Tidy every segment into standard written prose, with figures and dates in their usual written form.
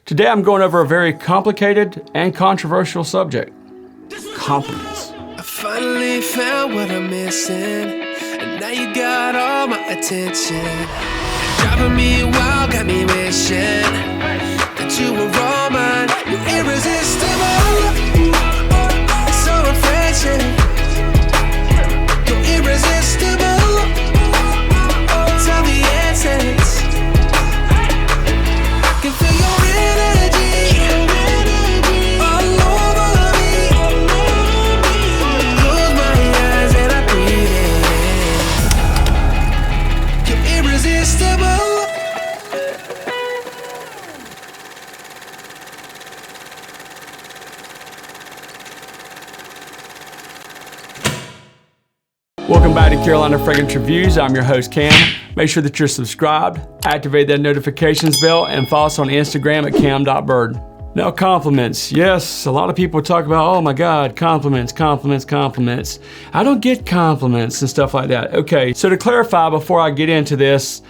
Today I'm going over a very complicated and controversial subject: compliments. I finally found what I'm missing, and now you got all my attention. Driving me wild, got me wishing that you were all mine. You're irresistible, so refreshing. You're irresistible, tell the essence. I can feel your energy all over me. Close my eyes and I breathe in. You're irresistible. Welcome back to Carolina Fragrance Reviews. I'm your host, Cam. Make sure that you're subscribed, activate that notifications bell, and follow us on Instagram at cam.byrd. Now, compliments. Yes, a lot of people talk about, oh my God, compliments. I don't get compliments and stuff like that. Okay, so to clarify before I get into this,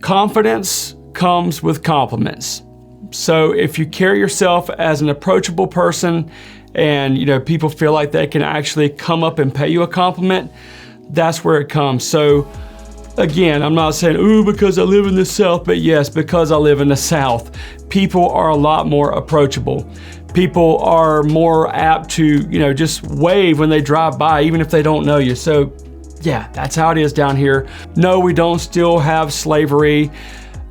confidence comes with compliments. So if you carry yourself as an approachable person and people feel like they can actually come up and pay you a compliment, that's where it comes. So again, I'm not saying, ooh, because I live in the South, but yes, because I live in the South, people are a lot more approachable. People are more apt to, just wave when they drive by, even if they don't know you. So yeah, that's how it is down here. No, we don't still have slavery.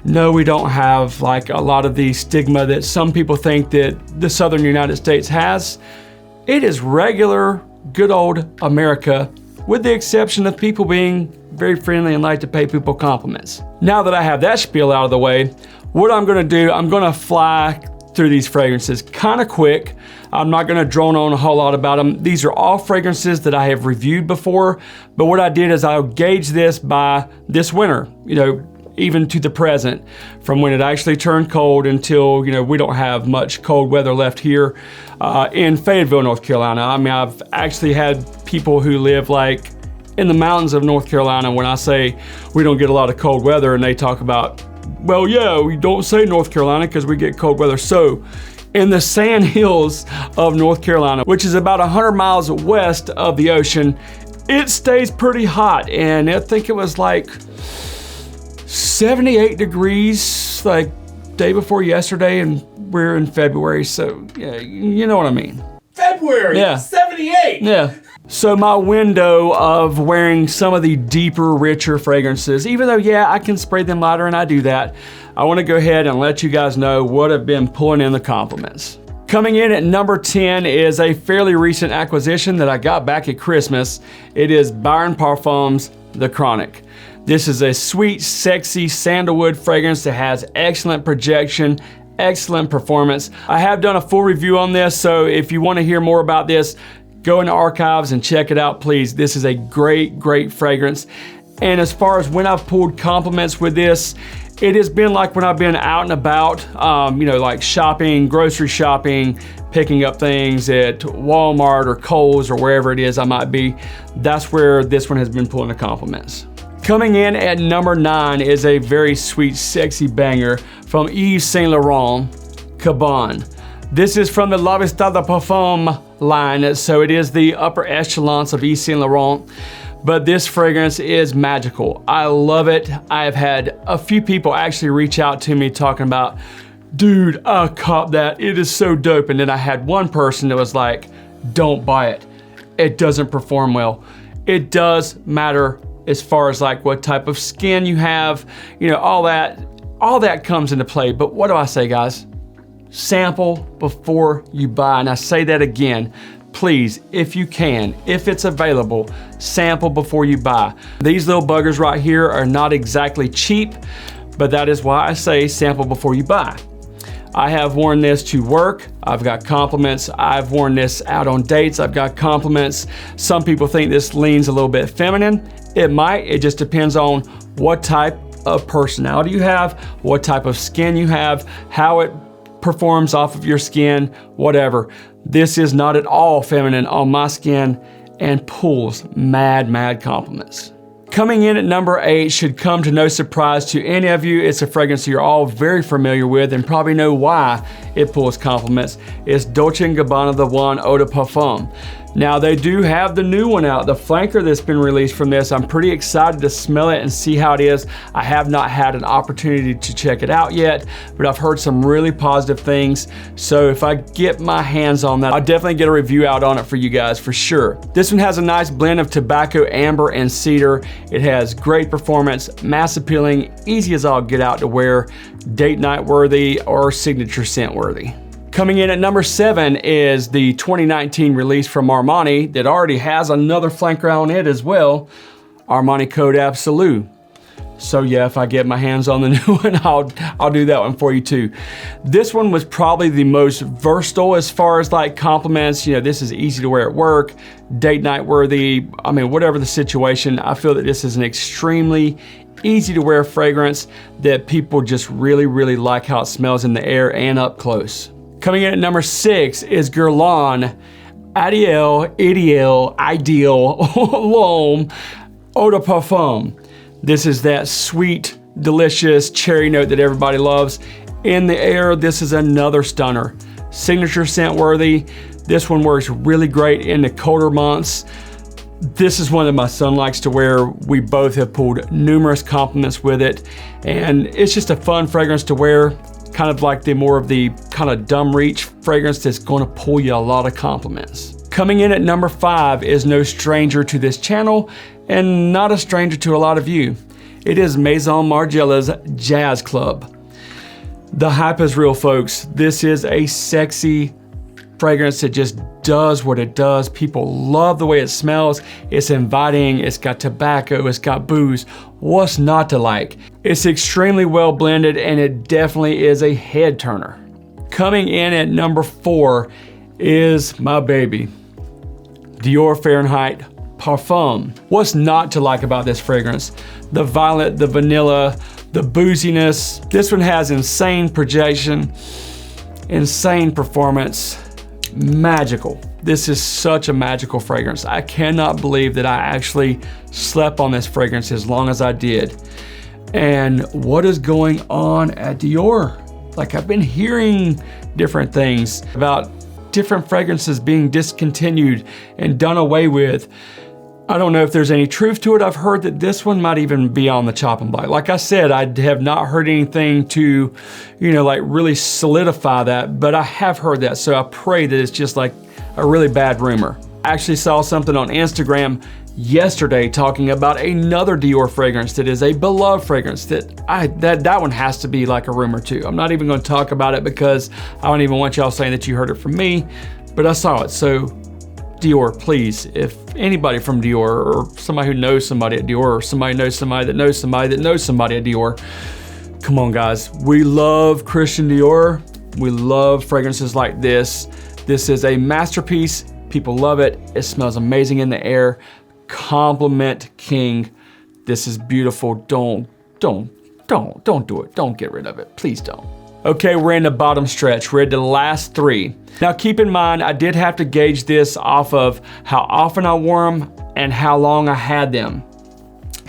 No, we don't have like a lot of the stigma that some people think that the Southern United States has. It is regular, good old America, with the exception of people being very friendly and like to pay people compliments. Now that I have that spiel out of the way, what I'm gonna do, I'm gonna fly through these fragrances kind of quick. I'm not gonna drone on a whole lot about them. These are all fragrances that I have reviewed before, but what I did is I'll gauge this by this winter, even to the present, from when it actually turned cold until, we don't have much cold weather left here in Fayetteville, North Carolina. I mean, I've actually had people who live like in the mountains of North Carolina when I say we don't get a lot of cold weather, and they talk about, well, yeah, we don't say North Carolina because we get cold weather. So in the sand hills of North Carolina, which is about 100 miles west of the ocean, it stays pretty hot. And I think it was like 78 degrees like day before yesterday, and we're in February, so yeah, you know what I mean. February, yeah. 78. Yeah. So my window of wearing some of the deeper, richer fragrances, even though, yeah, I can spray them lighter and I do that, I want to go ahead and let you guys know what I've been pulling in the compliments. Coming in at number 10 is a fairly recent acquisition that I got back at Christmas. It is Byrd Parfums The Chronic. This is a sweet, sexy sandalwood fragrance that has excellent projection, excellent performance. I have done a full review on this, so if you want to hear more about this, go into archives and check it out, please. This is a great, great fragrance. And as far as when I've pulled compliments with this, it has been like when I've been out and about, like shopping, grocery shopping, picking up things at Walmart or Kohl's or wherever it is I might be. That's where this one has been pulling the compliments. Coming in at number 9 is a very sweet, sexy banger from Yves Saint Laurent, Cabane. This is from the La Vista de Parfum line, so it is the upper echelons of Yves Saint Laurent. But this fragrance is magical. I love it. I have had a few people actually reach out to me talking about, dude, I caught that. It is so dope. And then I had one person that was like, don't buy it. It doesn't perform well. It does matter as far as like what type of skin you have, all that comes into play. But what do I say, guys? Sample before you buy. And I say that again, please, if you can, if it's available, sample before you buy. These little buggers right here are not exactly cheap, but that is why I say sample before you buy. I have worn this to work. I've got compliments. I've worn this out on dates. I've got compliments. Some people think this leans a little bit feminine. It might. It just depends on what type of personality you have, what type of skin you have, how it performs off of your skin, whatever. This is not at all feminine on my skin and pulls mad compliments. Coming in at number 8 should come to no surprise to any of you. It's a fragrance you're all very familiar with and probably know why it pulls compliments. It's Dolce Gabbana The One Eau de Parfum. Now they do have the new one out, the flanker that's been released from this. I'm pretty excited to smell it and see how it is. I have not had an opportunity to check it out yet, but I've heard some really positive things. So if I get my hands on that, I'll definitely get a review out on it for you guys for sure. This one has a nice blend of tobacco, amber, and cedar. It has great performance, mass appealing, easy as all get out to wear, date night worthy, or signature scent worthy. Coming in at number 7 is the 2019 release from Armani that already has another flanker on it as well, Armani Code Absolute. So yeah, if I get my hands on the new one, I'll do that one for you too. This one was probably the most versatile as far as like compliments. You know, this is easy to wear at work, date night worthy. I mean, whatever the situation, I feel that this is an extremely easy to wear fragrance that people just really like how it smells in the air and up close. Coming in at number 6 is Guerlain Ideal L'Homme Eau de Parfum. This is that sweet, delicious cherry note that everybody loves. In the air, this is another stunner. Signature scent worthy. This one works really great in the colder months. This is one that my son likes to wear. We both have pulled numerous compliments with it, and it's just a fun fragrance to wear. Kind of like the more of the kind of dumb reach fragrance that's going to pull you a lot of compliments. Coming in at number 5 is no stranger to this channel and not a stranger to a lot of you. It is Maison Margiela's Jazz Club. The hype is real, folks. This is a sexy fragrance that just does what it does. People love the way it smells. It's inviting, it's got tobacco, it's got booze. What's not to like? It's extremely well blended and it definitely is a head turner. Coming in at number 4 is my baby, Dior Fahrenheit Parfum. What's not to like about this fragrance? The violet, the vanilla, the booziness. This one has insane projection, insane performance. Magical. This is such a magical fragrance. I cannot believe that I actually slept on this fragrance as long as I did. And what is going on at Dior? Like, I've been hearing different things about different fragrances being discontinued and done away with. I don't know if there's any truth to it. I've heard that this one might even be on the chopping block. Like I said, I have not heard anything to, like really solidify that, but I have heard that. So I pray that it's just like a really bad rumor. I actually saw something on Instagram yesterday talking about another Dior fragrance that is a beloved fragrance that one has to be like a rumor too. I'm not even going to talk about it because I don't even want y'all saying that you heard it from me, but I saw it. So Dior, please, if anybody from Dior or somebody who knows somebody at Dior or somebody knows somebody that knows somebody that knows somebody at Dior, come on guys. We love Christian Dior. We love fragrances like this. This is a masterpiece. People love it. It smells amazing in the air. Compliment king. This is beautiful. Don't do it. Don't get rid of it. Please don't. Okay, we're in the bottom stretch. We're at the last 3. Now keep in mind, I did have to gauge this off of how often I wore them and how long I had them.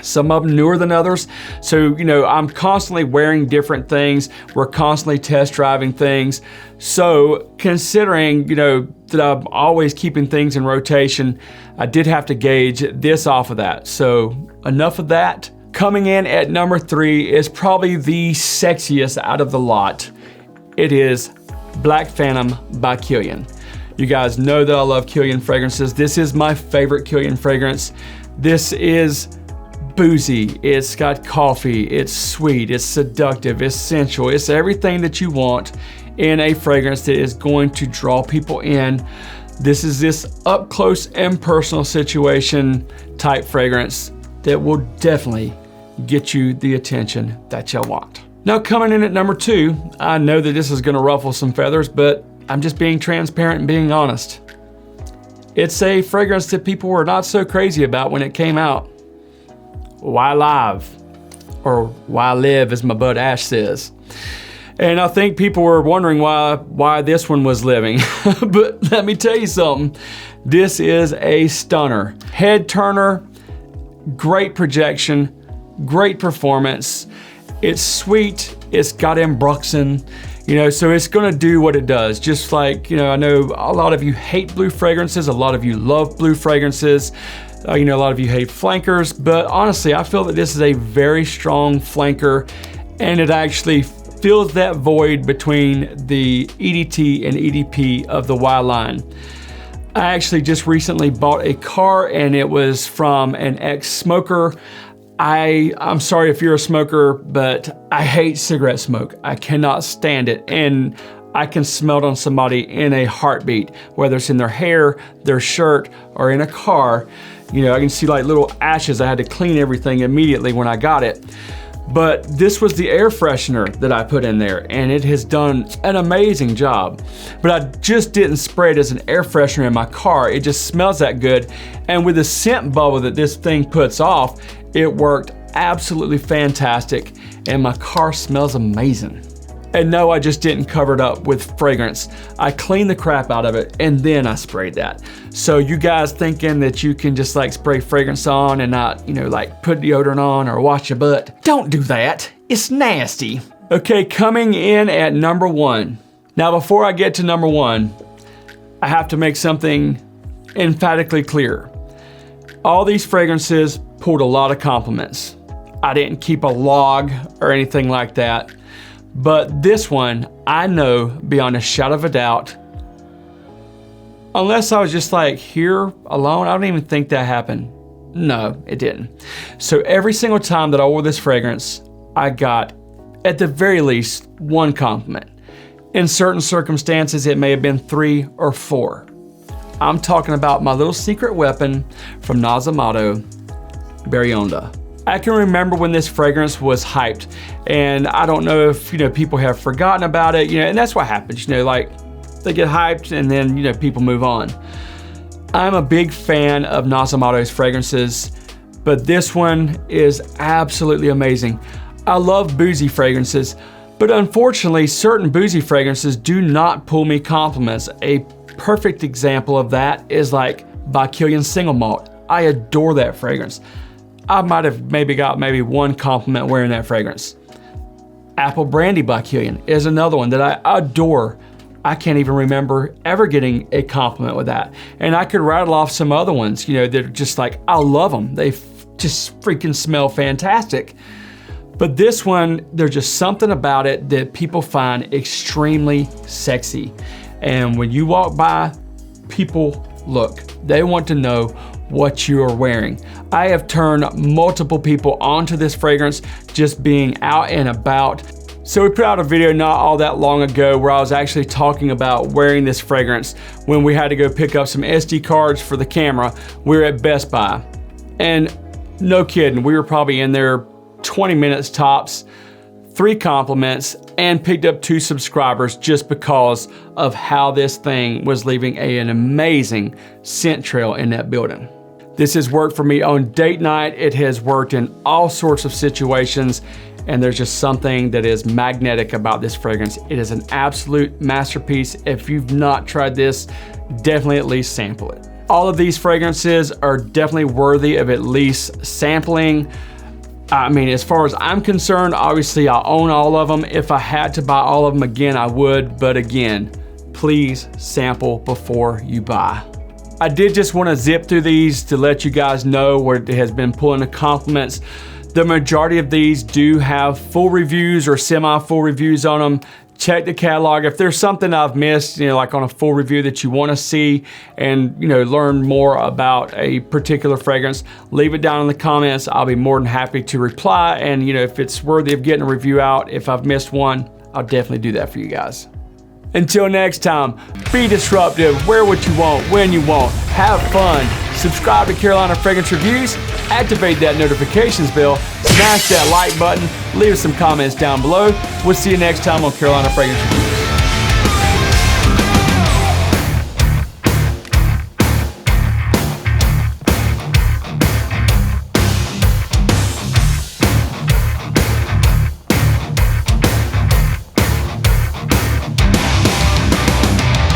Some of them newer than others. So, I'm constantly wearing different things. We're constantly test driving things. So considering, that I'm always keeping things in rotation, I did have to gauge this off of that. So enough of that. Coming in at number 3 is probably the sexiest out of the lot. It is Black Phantom by Killian. You guys know that I love Killian fragrances. This is my favorite Killian fragrance. This is boozy, it's got coffee, it's sweet, it's seductive, it's sensual, it's everything that you want in a fragrance that is going to draw people in. This is this up close and personal situation type fragrance that will definitely get you the attention that you want. Now coming in at number 2, I know that this is gonna ruffle some feathers, but I'm just being transparent and being honest. It's a fragrance that people were not so crazy about when it came out. Why Live? Or Why Live, as my bud Ash says. And I think people were wondering why this one was living. But let me tell you something. This is a stunner. Head turner, great projection, great performance. It's sweet, it's got ambroxan, you know, so it's gonna do what it does. Just like, you know, I know a lot of you hate blue fragrances, a lot of you love blue fragrances, you know, a lot of you hate flankers, but honestly, I feel that this is a very strong flanker, and it actually fills that void between the EDT and EDP of the Y line. I actually just recently bought a car, and it was from an ex-smoker. I'm sorry if you're a smoker, but I hate cigarette smoke. I cannot stand it, and I can smell it on somebody in a heartbeat, whether it's in their hair, their shirt, or in a car. You know, I can see like little ashes. I had to clean everything immediately when I got it. But this was the air freshener that I put in there, and it has done an amazing job. But I just didn't spray it as an air freshener in my car. It just smells that good. And with the scent bubble that this thing puts off, it worked absolutely fantastic, and my car smells amazing. And no, I just didn't cover it up with fragrance. I cleaned the crap out of it, and then I sprayed that. So you guys thinking that you can just like spray fragrance on and not, you know, like put deodorant on or wash your butt, don't do that. It's nasty. Okay, coming in at number 1. Now, before I get to number 1, I have to make something emphatically clear. All these fragrances pulled a lot of compliments. I didn't keep a log or anything like that. But this one, I know beyond a shadow of a doubt, unless I was just like here alone, I don't even think that happened. No, it didn't. So every single time that I wore this fragrance, I got at the very least 1 compliment. In certain circumstances, it may have been 3 or 4. I'm talking about my little secret weapon from Nasomato, Byrd. I can remember when this fragrance was hyped, and I don't know if, you know, people have forgotten about it, you know, and that's what happens, you know, like they get hyped and then, you know, people move on. I'm a big fan of Nasomato's fragrances, but this one is absolutely amazing. I love boozy fragrances, but unfortunately, certain boozy fragrances do not pull me compliments. A perfect example of that is like by Killian Single Malt. I adore that fragrance. I might have got 1 compliment wearing that fragrance. Apple Brandy by Killian is another one that I adore. I can't even remember ever getting a compliment with that. And I could rattle off some other ones, you know, that are just like, I love them. They just freaking smell fantastic. But this one, there's just something about it that people find extremely sexy. And when you walk by, people look. They want to know what you are wearing. I have turned multiple people onto this fragrance just being out and about. So we put out a video not all that long ago where I was actually talking about wearing this fragrance when we had to go pick up some SD cards for the camera. We were at Best Buy, and no kidding, we were probably in there 20 minutes tops, 3 compliments, and picked up 2 subscribers just because of how this thing was leaving an amazing scent trail in that building. This has worked for me on date night. It has worked in all sorts of situations, and there's just something that is magnetic about this fragrance. It is an absolute masterpiece. If you've not tried this, definitely at least sample it. All of these fragrances are definitely worthy of at least sampling. I mean, as far as I'm concerned, obviously I own all of them. If I had to buy all of them again, I would, but again, please sample before you buy. I did just want to zip through these to let you guys know where it has been pulling the compliments. The majority of these do have full reviews or semi-full reviews on them. Check the catalog. If there's something I've missed, you know, like on a full review that you want to see and, you know, learn more about a particular fragrance, leave it down in the comments. I'll be more than happy to reply. And, you know, if it's worthy of getting a review out, if I've missed one, I'll definitely do that for you guys. Until next time, be disruptive, wear what you want, when you want, have fun, subscribe to Carolina Fragrance Reviews, activate that notifications bell, smash that like button, leave us some comments down below. We'll see you next time on Carolina Fragrance Reviews.